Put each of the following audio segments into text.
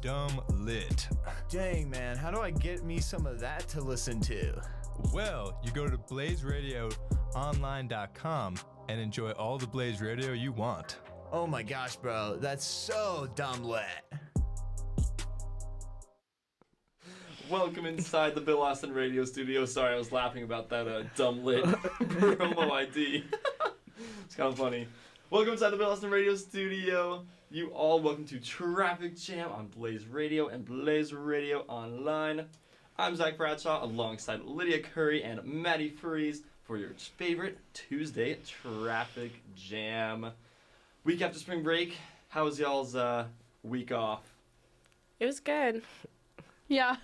Dumb Lit. Dang, man, how do I get me some of that to listen to? Well, you go to blazeradioonline.com and enjoy all the Blaze Radio you want. Oh my gosh, bro, that's so dumb lit. Welcome inside the Bill Austin radio studio. Sorry, I was laughing about that dumb lit promo ID. It's kind of funny. Welcome inside the Bill Austin radio studio. You all welcome to Traffic Jam on Blaze Radio and Blaze Radio Online. I'm Zach Bradshaw alongside Lydia Curry and Mattie Freeze for your favorite Tuesday Traffic Jam. Week after spring break, how was y'all's week off? It was good. Yeah.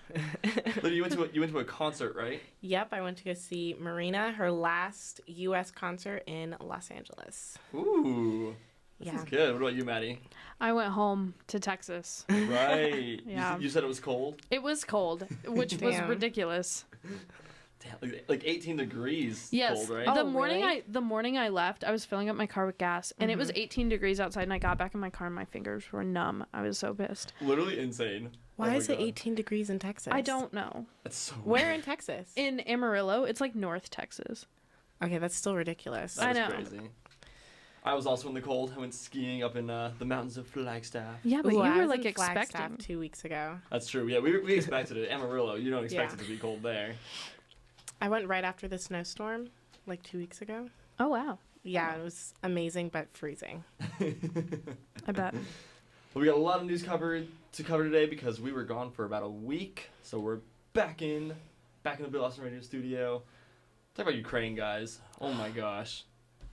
Lydia, you went to a concert, right? Yep, I went to go see Marina, her last U.S. concert in Los Angeles. Ooh. This Yeah. is good. What about you, Mattie? I went home to Texas. Right. Yeah. You said it was cold? It was cold, which was Damn. ridiculous. Damn, like 18 degrees Yes. cold, right? Oh, the morning really? the morning I left, I was filling up my car with gas, and it was 18 degrees outside, and I got back in my car, and my fingers were numb. I was so pissed. Literally insane. Why Oh my is it God. 18 degrees in Texas? I don't know. That's so Where weird. in Texas? In Amarillo, it's like North Texas. Okay, that's still ridiculous. That I is know. crazy. I was also in the cold. I went skiing up in the mountains of Flagstaff. Yeah, but Ooh, you I were was like in Flagstaff expecting. 2 weeks ago. That's true. Yeah, we expected it. Amarillo, you don't expect Yeah. it to be cold there. I went right after the snowstorm, like 2 weeks ago. Oh wow, Yeah, it was amazing, but freezing. I bet. Well, we got a lot of news to cover today because we were gone for about a week. So we're back in the Bill Austin Radio studio. Talk about Ukraine, guys. Oh my gosh.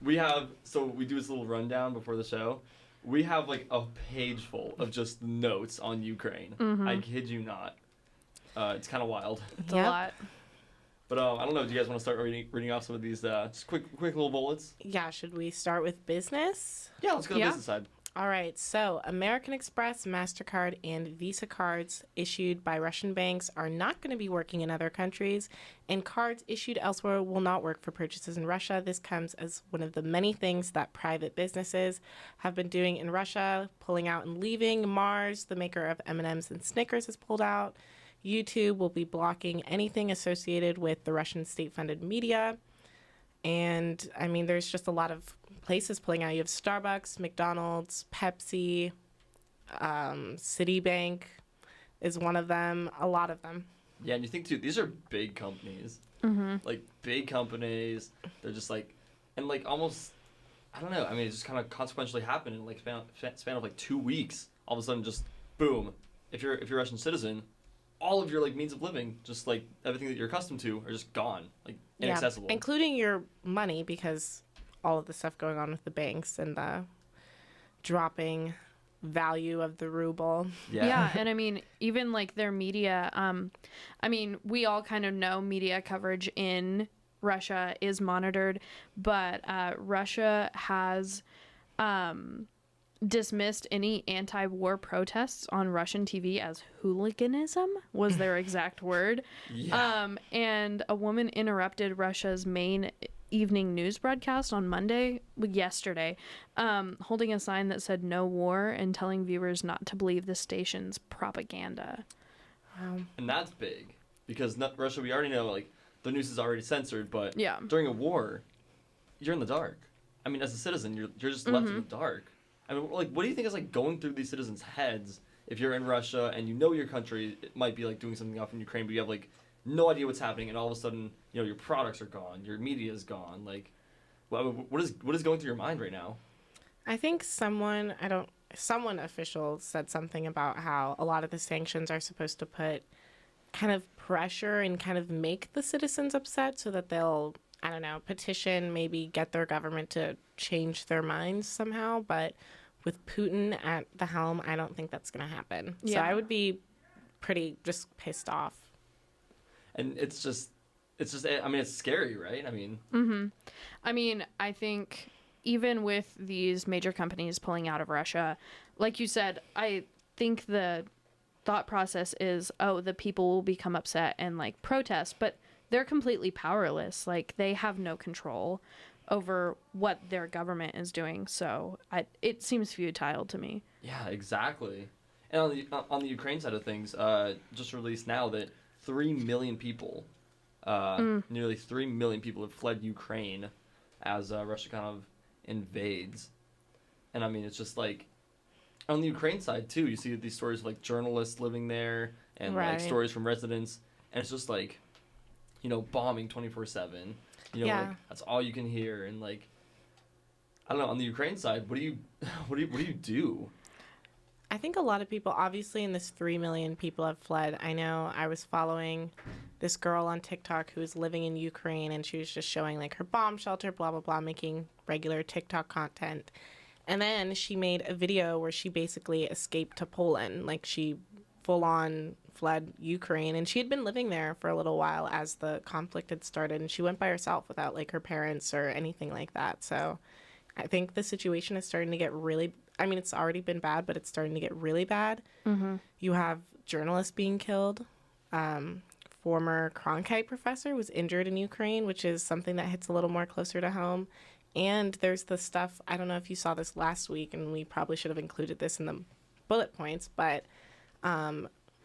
We do this little rundown before the show. We have like a page full of just notes on Ukraine. I kid you not. It's kind of wild. It's Yep. a lot. But I don't know. Do you guys want to start reading off some of these just quick little bullets? Yeah, should we start with business? Yeah, let's go to the Yeah. business side. All right, so American Express, MasterCard, and Visa cards issued by Russian banks are not going to be working in other countries, and cards issued elsewhere will not work for purchases in Russia. This comes as one of the many things that private businesses have been doing in Russia, pulling out and leaving. Mars, the maker of M&Ms and Snickers, has pulled out. YouTube will be blocking anything associated with the Russian state-funded media. And, I mean, there's just a lot of places pulling out. You have Starbucks, McDonald's, Pepsi, Citibank is one of them, a lot of them. Yeah, and you think too, these are big companies. Like big companies. They're just like, and like almost, I don't know. I mean, it just kind of consequentially happened in like span of like 2 weeks. All of a sudden, just boom. If you're a Russian citizen, all of your like means of living, just like everything that you're accustomed to, are just gone, like inaccessible. Yeah, including your money, because all of the stuff going on with the banks and the dropping value of the ruble. Yeah, and I mean, even like their media, I mean, we all kind of know media coverage in Russia is monitored, but Russia has dismissed any anti-war protests on Russian TV as hooliganism, was their exact word. Yeah. And a woman interrupted Russia's main evening news broadcast on yesterday, holding a sign that said "No war" and telling viewers not to believe the station's propaganda. And that's big because Russia, we already know like the news is already censored, but Yeah. during a war, you're in the dark. I mean, as a citizen, you're just left in the dark. I mean, like, what do you think is like going through these citizens' heads if you're in Russia and you know your country might be like doing something off in Ukraine, but you have like no idea what's happening, and all of a sudden, you know, your products are gone, your media is gone. Like, what is going through your mind right now? I think someone official said something about how a lot of the sanctions are supposed to put kind of pressure and kind of make the citizens upset so that they'll, I don't know, petition, maybe get their government to change their minds somehow. But with Putin at the helm, I don't think that's going to happen. So Yeah. I would be pretty just pissed off. And it's just, I mean, it's scary, right? I mean, I mean, I think even with these major companies pulling out of Russia, like you said, I think the thought process is, oh, the people will become upset and like protest, but they're completely powerless. Like they have no control over what their government is doing. So it seems futile to me. yeah, exactly. And on the Ukraine side of things, just released now that 3 million people, nearly 3 million people have fled Ukraine as Russia kind of invades. And I mean, it's just like, on the Ukraine side too, you see these stories of like journalists living there and like stories from residents, and it's just like, you know, bombing 24/7. You know, like that's all you can hear, and like, I don't know. On the Ukraine side, what do you do? I think a lot of people, obviously, in this 3 million people have fled. I know I was following this girl on TikTok who was living in Ukraine, and she was just showing like her bomb shelter, blah, blah, blah, making regular TikTok content. And then she made a video where she basically escaped to Poland. Like, she full on fled Ukraine, and she had been living there for a little while as the conflict had started, and she went by herself without like her parents or anything like that. So I think the situation is starting to get really, I mean, it's already been bad, but it's starting to get really bad. Mm-hmm. You have journalists being killed. Former Cronkite professor was injured in Ukraine, which is something that hits a little more closer to home. And there's the stuff, I don't know if you saw this last week, and we probably should have included this in the bullet points, but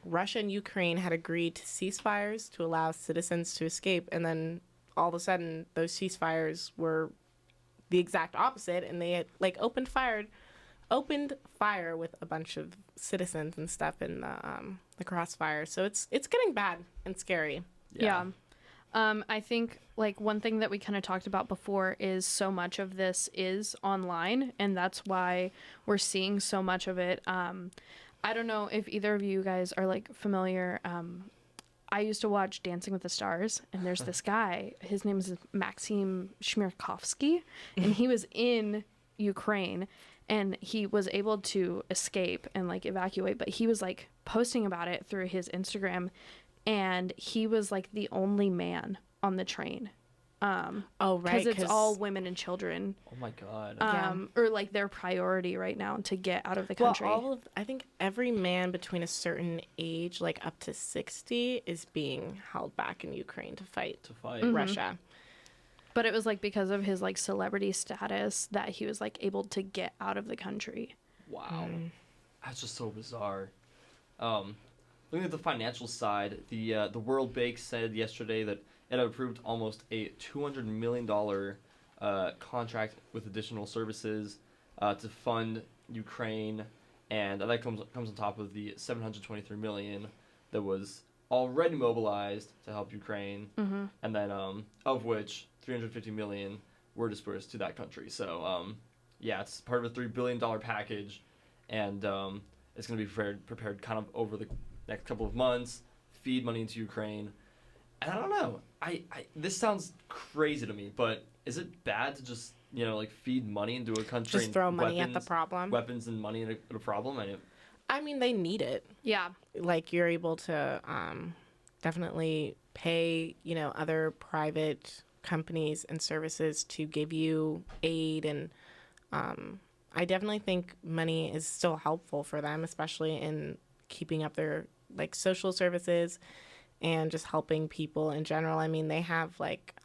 Russia and Ukraine had agreed to ceasefires to allow citizens to escape. And then all of a sudden, those ceasefires were the exact opposite, and they had like opened fire with a bunch of citizens and stuff in the crossfire. So it's getting bad and scary. Yeah. I think like one thing that we kind of talked about before is so much of this is online, and that's why we're seeing so much of it. I don't know if either of you guys are like familiar. I used to watch Dancing with the Stars, and there's this guy, his name is Maxim Shmirkovsky, and he was in Ukraine, and he was able to escape and like evacuate, but he was like posting about it through his Instagram, and he was like the only man on the train. Because it's all women and children. Oh my god. Or like their priority right now to get out of the country. Well, I think every man between a certain age, like up to 60, is being held back in Ukraine to fight Russia. But it was like because of his like celebrity status that he was like able to get out of the country. Wow. That's just so bizarre. Looking at the financial side, the World Bank said yesterday that it had approved almost a $200 million contract with additional services to fund Ukraine, and that comes on top of the $723 million that was already mobilized to help Ukraine, and then of which $350 million were dispersed to that country. So yeah, it's part of a $3 billion package, and it's going to be prepared kind of over the next couple of months, feed money into Ukraine. And I don't know. I this sounds crazy to me, but is it bad to just, you know, like feed money into a country? Just throw money at the problem. Weapons and money at a problem? I mean, they need it. Yeah. Like, you're able to definitely pay, you know, other private companies and services to give you aid. And I definitely think money is still helpful for them, especially in keeping up their, like, social services and just helping people in general. I mean, they have like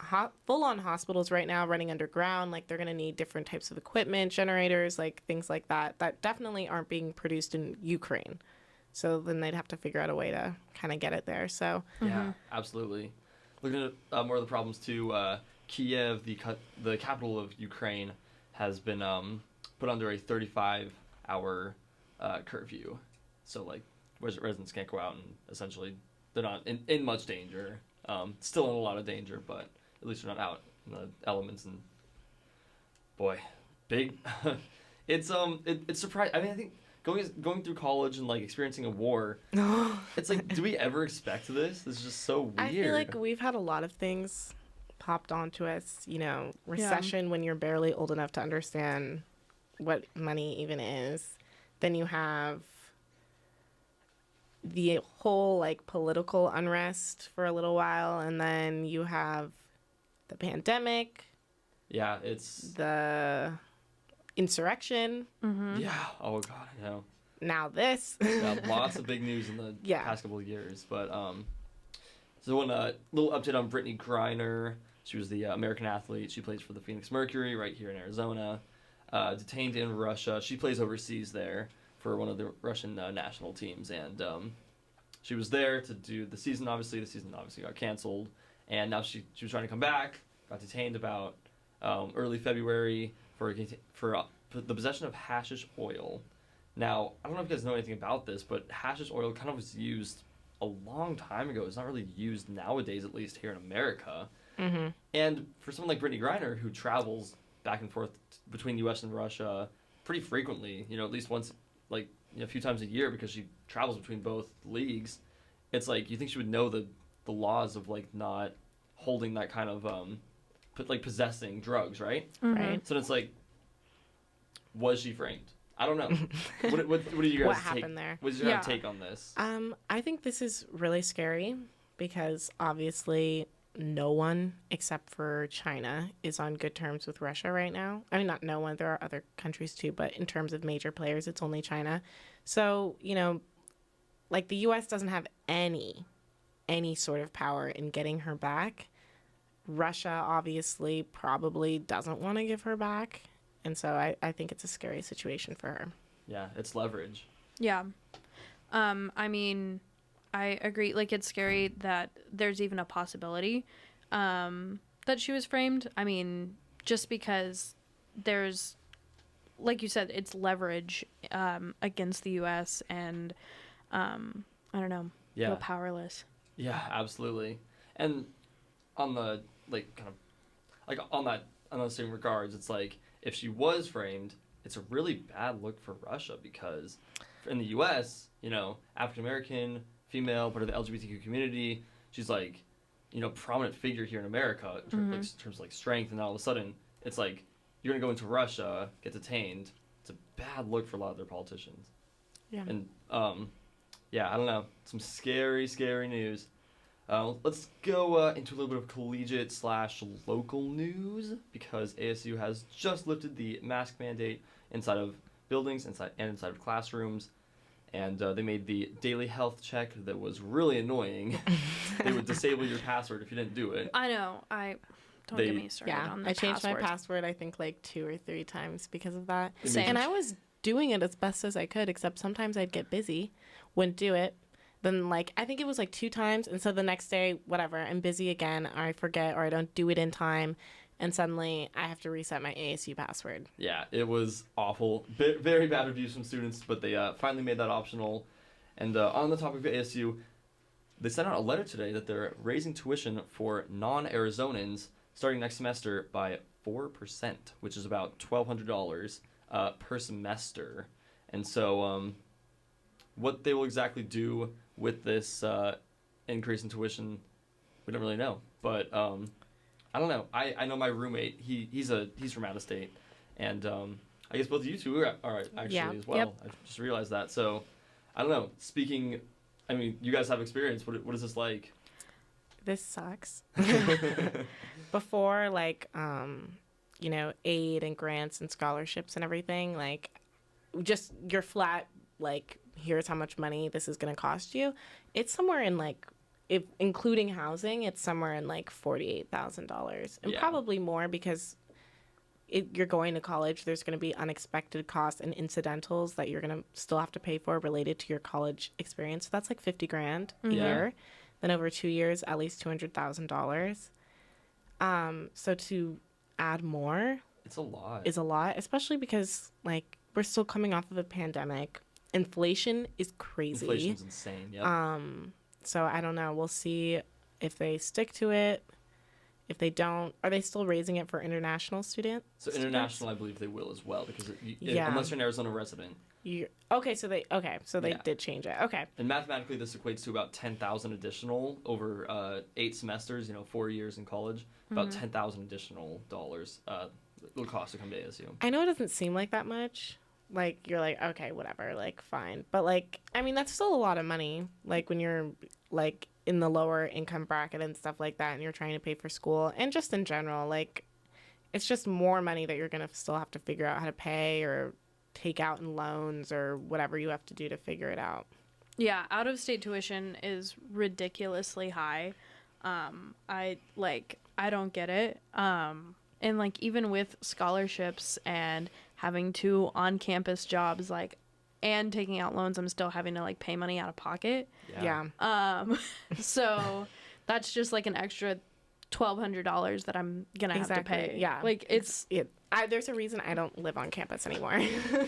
full-on hospitals right now running underground. Like, they're going to need different types of equipment, generators, like things like that definitely aren't being produced in Ukraine. So then they'd have to figure out a way to kind of get it there. So yeah, absolutely. Looking at more of the problems too, Kiev, the capital of Ukraine, has been put under a 35-hour curfew. So like residents can't go out, and essentially they're not in much danger. Still in a lot of danger, but at least they're not out in the elements. And boy, big. It's surprising. I mean, I think going through college and like experiencing a war, it's like, do we ever expect this? This is just so weird. I feel like we've had a lot of things popped onto us. You know, recession when you're barely old enough to understand what money even is. Then you have the whole like political unrest for a little while, and then you have the pandemic. Yeah, it's the insurrection. Yeah. Oh god, I know. Now this. Yeah, lots of big news in the past couple of years, but so one little update on Brittany Griner. She was the American athlete. She plays for the Phoenix Mercury right here in Arizona. Detained in Russia. She plays overseas there for one of the Russian national teams, and she was there to do the season. Obviously, the season got canceled, and now she was trying to come back. Got detained about early February for the possession of hashish oil. Now, I don't know if you guys know anything about this, but hashish oil kind of was used a long time ago. It's not really used nowadays, at least here in America. Mm-hmm. And for someone like Brittany Griner, who travels back and forth between U.S. and Russia pretty frequently, at least once, like, a few times a year, because she travels between both leagues, it's like you think she would know the laws of, like, not holding that kind of possessing drugs, right? Mm-hmm. Right. So it's like, was she framed? I don't know. What do you guys What happened there? What's your take on this? I think this is really scary because obviously no one except for China is on good terms with Russia right now. I mean, not no one. There are other countries too, but in terms of major players, it's only China. So, like the U.S. doesn't have any sort of power in getting her back. Russia obviously probably doesn't want to give her back. And so I think it's a scary situation for her. Yeah, it's leverage. Yeah. I mean, I agree. Like, it's scary that there's even a possibility that she was framed. I mean, just because there's, like you said, it's leverage against the U.S. and, I don't know, feel powerless. Yeah, absolutely. And on the, on those same regards, it's like, if she was framed, it's a really bad look for Russia because in the U.S., African American, female, part of the LGBTQ community, she's like, prominent figure here in America in terms of like strength, and all of a sudden, it's like you're gonna go into Russia, get detained. It's a bad look for a lot of their politicians. Yeah. And I don't know, some scary, scary news. Let's go into a little bit of collegiate/local news because ASU has just lifted the mask mandate inside of buildings, inside of classrooms, and they made the daily health check that was really annoying. They would disable your password if you didn't do it. I know. Don't get me started on the I changed password. my password I think like 2 or 3 times because of that. Same. And I was doing it as best as I could, except sometimes I'd get busy, wouldn't do it. Then, I think it was 2 times, and so the next day, whatever, I'm busy again, or I forget, or I don't do it in time, and suddenly I have to reset my ASU password. Yeah, it was awful. Very bad reviews from students, but they finally made that optional. And on the topic of ASU, they sent out a letter today that they're raising tuition for non-Arizonans starting next semester by 4%, which is about $1,200 per semester. And so what they will exactly do with this increase in tuition, we don't really know. But I don't know. I know my roommate. He's from out of state, and I guess both of you two are actually as well. Yep. I just realized that. So I don't know. I mean, you guys have experience. What is this like? This sucks. Before, aid and grants and scholarships and everything, just your flat, here's how much money this is going to cost you. It's somewhere in if including housing, it's somewhere in $48,000, and probably more because you're going to college. There's going to be unexpected costs and incidentals that you're going to still have to pay for related to your college experience. So that's $50,000 a year. Then over 2 years, at least $200,000. So to add more, it's a lot. Is a lot, especially because we're still coming off of a pandemic. Inflation is crazy. Inflation's insane. Yeah. So I don't know. We'll see if they stick to it. If they don't, are they still raising it for international students? So international, I believe they will as well because unless you're an Arizona resident. So they did change it. Okay. And mathematically, this equates to about 10,000 additional over 8 semesters. 4 years in college, about $10,000 additional dollars. It'll cost to come to ASU. I know it doesn't seem like that much. You're okay, whatever, fine. But that's still a lot of money. When you're in the lower income bracket and stuff like that, and you're trying to pay for school, and just in general, it's just more money that you're gonna still have to figure out how to pay or take out in loans or whatever you have to do to figure it out. Yeah, out of state tuition is ridiculously high. I don't get it. And even with scholarships and having 2 on-campus jobs, and taking out loans, I'm still having to like pay money out of pocket. Yeah. So that's just like an extra $1,200 that I'm gonna have to pay. Yeah. Like there's a reason I don't live on campus anymore.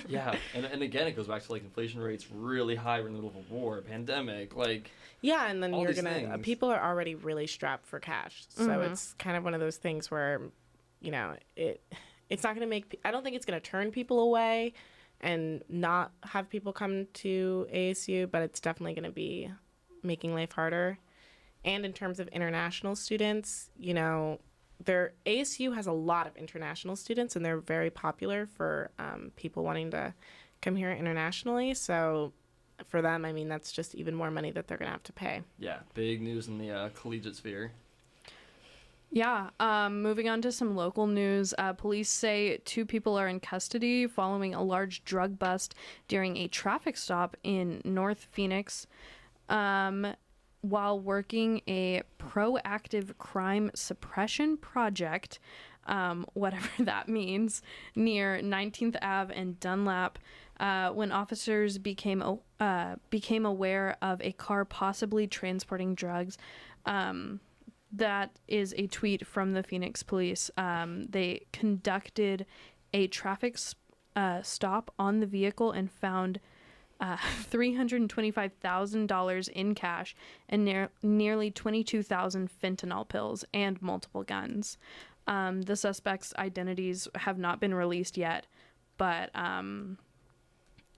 Yeah, and again, it goes back to like inflation rates really high. We're in the middle of a war, pandemic, like. Yeah, and then all you're these gonna things. people are already really strapped for cash, so it's kind of one of those things where, you know, it's not gonna make. I don't think it's gonna turn people away, and not have people come to ASU, but it's definitely gonna be making life harder. And in terms of international students, you know, ASU has a lot of international students, and they're very popular for people wanting to come here internationally. So for them, I mean, that's just even more money that they're going to have to pay. Yeah, big news in the collegiate sphere. Yeah. Moving on to some local news. Police say 2 people are in custody following a large drug bust during a traffic stop in North Phoenix. While working a proactive crime suppression project, whatever that means, near 19th Ave and Dunlap, when officers became aware of a car possibly transporting drugs. That is a tweet from the Phoenix police. They conducted a traffic stop on the vehicle and found $325,000 in cash and nearly 22,000 fentanyl pills and multiple guns. The suspects' identities have not been released yet, but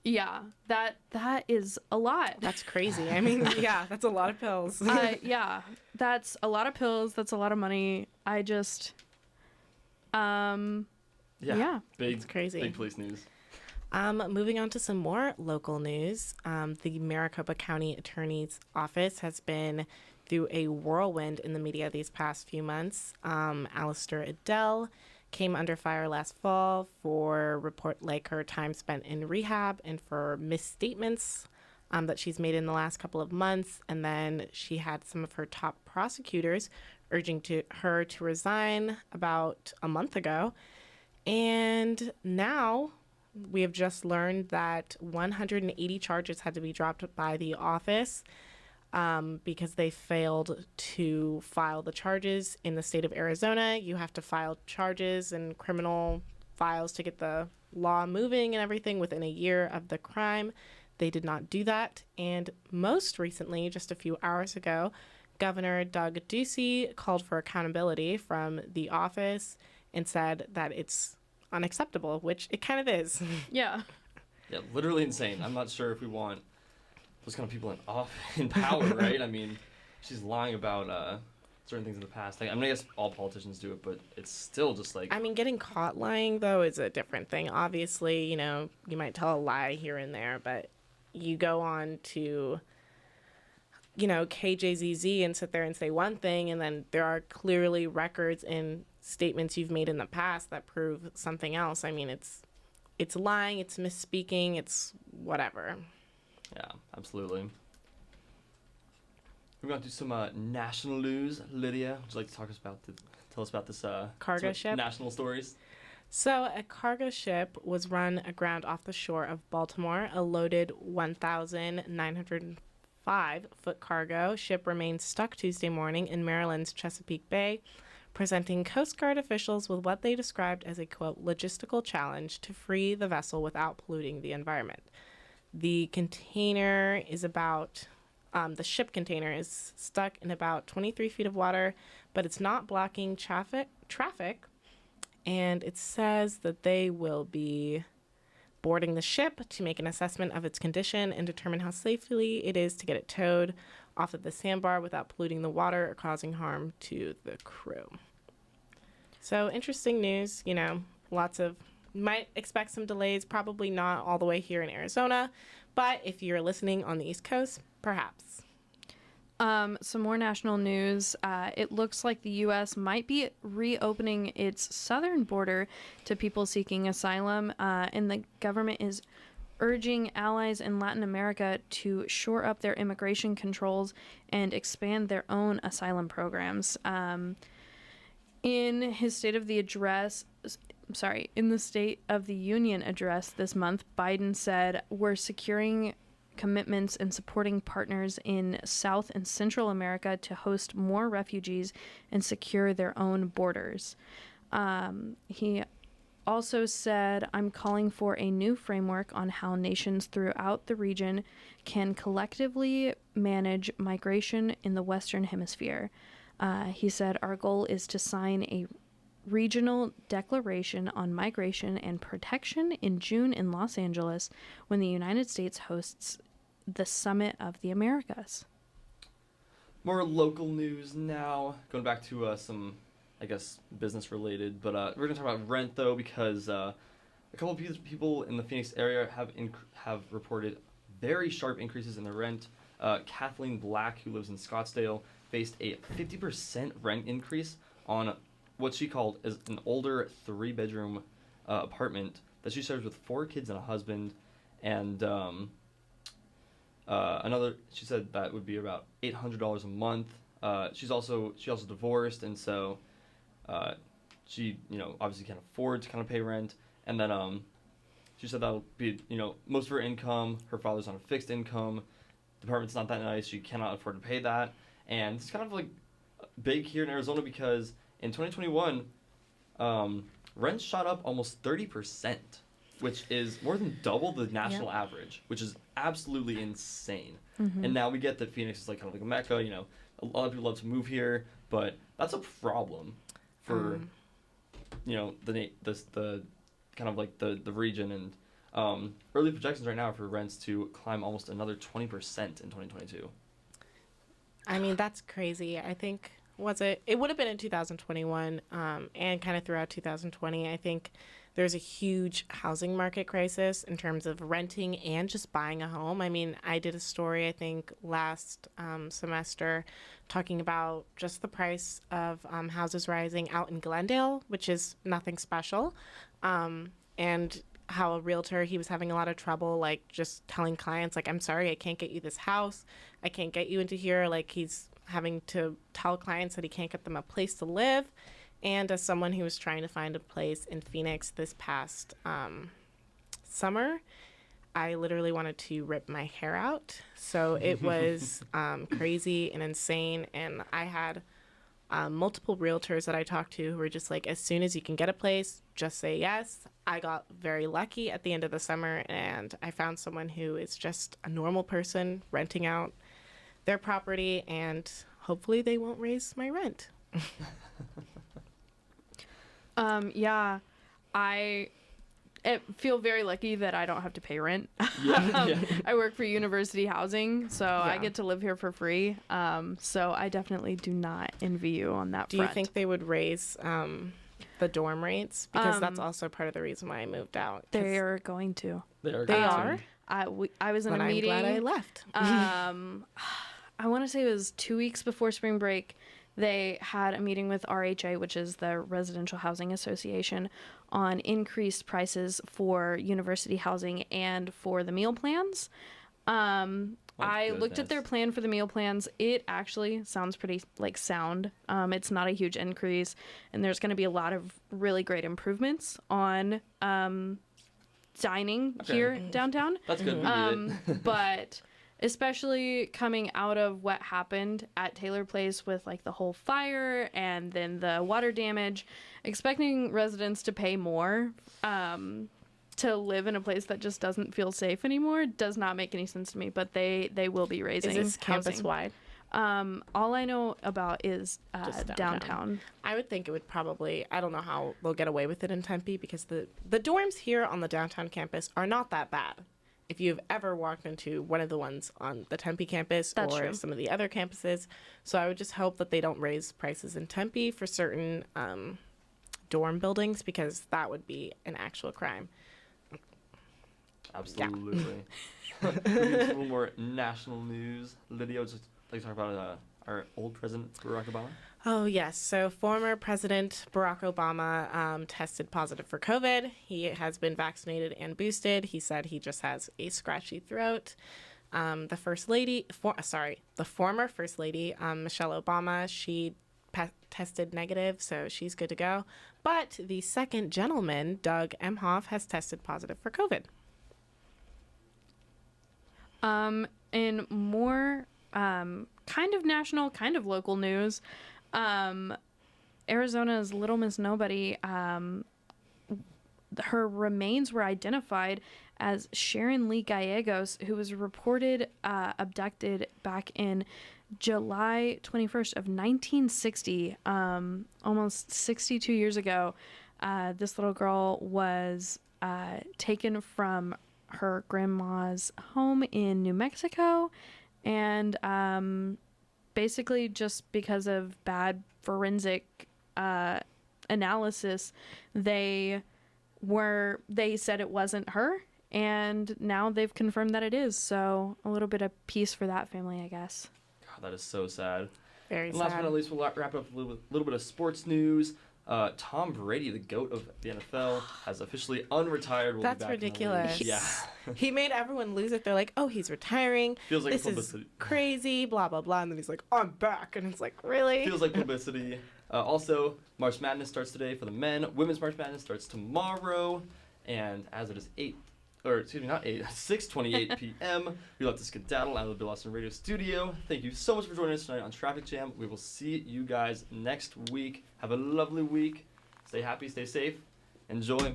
yeah, that is a lot. That's crazy. I mean, yeah, that's a lot of pills. Yeah, that's a lot of pills. That's a lot of money. I just, yeah. Big, It's crazy. Big police news. Moving on to some more local news, the Maricopa County Attorney's Office has been through a whirlwind in the media these past few months. Alistair Adele came under fire last fall for her time spent in rehab and for misstatements that she's made in the last couple of months. And then she had some of her top prosecutors urging her to resign about a month ago. And now we have just learned that 180 charges had to be dropped by the office because they failed to file the charges. In the state of Arizona, you have to file charges and criminal files to get the law moving and everything within a year of the crime. They did not do that. And most recently, just a few hours ago, Governor Doug Ducey called for accountability from the office and said that it's unacceptable, which it kind of is. Yeah. Yeah, literally insane. I'm not sure if we want those kind of people in power, right? I mean, she's lying about certain things in the past. Like, I mean, I guess all politicians do it, but it's still just like. I mean, getting caught lying, though, is a different thing. Obviously, you know, you might tell a lie here and there, but you go on to, you know, KJZZ and sit there and say one thing, and then there are clearly records and statements you've made in the past that prove something else. I mean, it's lying, it's misspeaking, it's whatever. Yeah, absolutely. We're going to do some national news. Lydia, would you like to tell us about this Cargo ship? National stories? So a cargo ship was run aground off the shore of Baltimore. A loaded 1,905-foot cargo ship remained stuck Tuesday morning in Maryland's Chesapeake Bay, presenting Coast Guard officials with what they described as a, quote, logistical challenge to free the vessel without polluting the environment. The container is about, the ship container is stuck in about 23 feet of water, but it's not blocking traffic. And it says that they will be boarding the ship to make an assessment of its condition and determine how safely it is to get it towed off of the sandbar without polluting the water or causing harm to the crew. So interesting news, you know, might expect some delays, probably not all the way here in Arizona, but if you're listening on the East Coast, perhaps. Some more national news. It looks like the U.S. might be reopening its southern border to people seeking asylum, and the government is urging allies in Latin America to shore up their immigration controls and expand their own asylum programs. In his State of the Address, in the State of the Union address this month, Biden said, "We're securing commitments and supporting partners in South and Central America to host more refugees and secure their own borders." He also said, "I'm calling for a new framework on how nations throughout the region can collectively manage migration in the Western Hemisphere." He said, "Our goal is to sign a regional declaration on migration and protection in June in Los Angeles when the United States hosts the Summit of the Americas." More local news now. Going back to some, I guess, business related, but we're going to talk about rent though, because a couple of people in the Phoenix area have reported very sharp increases in their rent. Kathleen Black, who lives in Scottsdale, faced a 50% rent increase on what she called is an older 3-bedroom apartment that she shares with 4 kids and a husband, and she said that would be about $800 a month. She also divorced, and so she obviously can't afford to kind of pay rent. And then she said that'll be most of her income. Her father's on a fixed income. The apartment's not that nice. She cannot afford to pay that. And it's kind of like big here in Arizona because in 2021, rents shot up almost 30%, which is more than double the national average, which is absolutely insane. Mm-hmm. And now we get that Phoenix is like kind of like a mecca. A lot of people love to move here, but that's a problem for the kind of like the region. And early projections right now for rents to climb almost another 20% in 2022. I mean, that's crazy. I think, it would have been in 2021 and kind of throughout 2020. I think there's a huge housing market crisis in terms of renting and just buying a home. I mean, I did a story, I think, last semester talking about just the price of houses rising out in Glendale, which is nothing special, and how a realtor, he was having a lot of trouble, like, just telling clients, like, I'm sorry, I can't get you this house. I can't get you into here. Like, he's having to tell clients that he can't get them a place to live. And as someone who was trying to find a place in Phoenix this past summer, I literally wanted to rip my hair out. So it was crazy and insane. And I had multiple realtors that I talked to who were just like, as soon as you can get a place, just say yes. I got very lucky at the end of the summer, and I found someone who is just a normal person renting out their property, and hopefully they won't raise my rent. I feel very lucky that I don't have to pay rent. Yeah. I work for university housing, so I get to live here for free. So I definitely do not envy you on that front. Do you think they would raise the dorm rates? Because that's also part of the reason why I moved out. They're going to. They are? I was in Then a meeting. I'm glad I left. I want to say it was 2 weeks before spring break. They had a meeting with RHA, which is the Residential Housing Association, on increased prices for university housing and for the meal plans. I looked at their plan for the meal plans. It actually sounds pretty sound. It's not a huge increase, and there's going to be a lot of really great improvements on dining here downtown. That's good. We need it. But especially coming out of what happened at Taylor Place with the whole fire and then the water damage, expecting residents to pay more to live in a place that just doesn't feel safe anymore does not make any sense to me. But they will be raising. Is this housing. campus wide? All I know about is Just downtown. I would think it would probably, I don't know how they'll get away with it in Tempe, because the dorms here on the downtown campus are not that bad. If you've ever walked into one of the ones on the Tempe campus That's or true. some of the other campuses. So I would just hope that they don't raise prices in Tempe for certain dorm buildings, because that would be an actual crime. Absolutely. Moving to a little more national news. Lydia, would you like to talk about our old president, Barack Obama? Oh, yes. So former President Barack Obama tested positive for COVID. He has been vaccinated and boosted. He said he just has a scratchy throat. The former First Lady, Michelle Obama, she tested negative, so she's good to go. But the second gentleman, Doug Emhoff, has tested positive for COVID. In more kind of national, kind of local news, Arizona's Little Miss Nobody, her remains were identified as Sharon Lee Gallegos, who was reported abducted back in July 21st of 1960, almost 62 years ago. This little girl was taken from her grandma's home in New Mexico, and basically just because of bad forensic analysis, they said it wasn't her, and now they've confirmed that it is. So a little bit of peace for that family, I guess. God, that is so sad. Very And sad. last but not least, we'll wrap up with a little bit of sports news. Tom Brady, the GOAT of the NFL, has officially unretired. We'll That's be back in the league. ridiculous. Yeah. He made everyone lose it. They're like, oh, he's retiring. Feels like this is publicity. crazy, blah, blah, blah. And then he's like, I'm back. And it's like, really? Feels like publicity. Also, March Madness starts today for the men. Women's March Madness starts tomorrow. And as it is 6:28 p.m., we love to skedaddle out of the Bill Austin Radio Studio. Thank you so much for joining us tonight on Traffic Jam. We will see you guys next week. Have a lovely week. Stay happy, stay safe. Enjoy.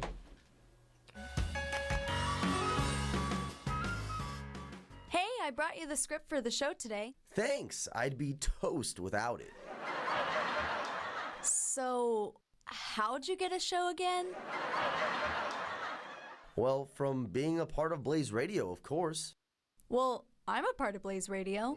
Hey, I brought you the script for the show today. Thanks. I'd be toast without it. So, how'd you get a show again? Well, from being a part of Blaze Radio, of course. Well, I'm a part of Blaze Radio.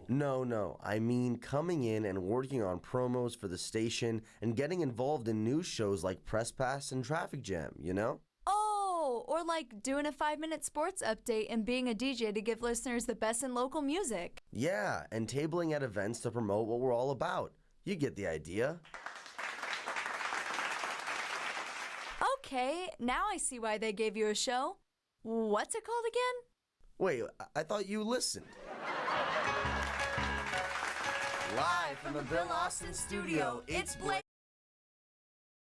No. I mean coming in and working on promos for the station and getting involved in news shows like Press Pass and Traffic Jam, you know? Oh, or like doing a 5-minute sports update and being a DJ to give listeners the best in local music. Yeah, and tabling at events to promote what we're all about. You get the idea. Okay, now I see why they gave you a show. What's it called again? Wait, I thought you listened. Live from the Bill Austin studio, it's Blaze.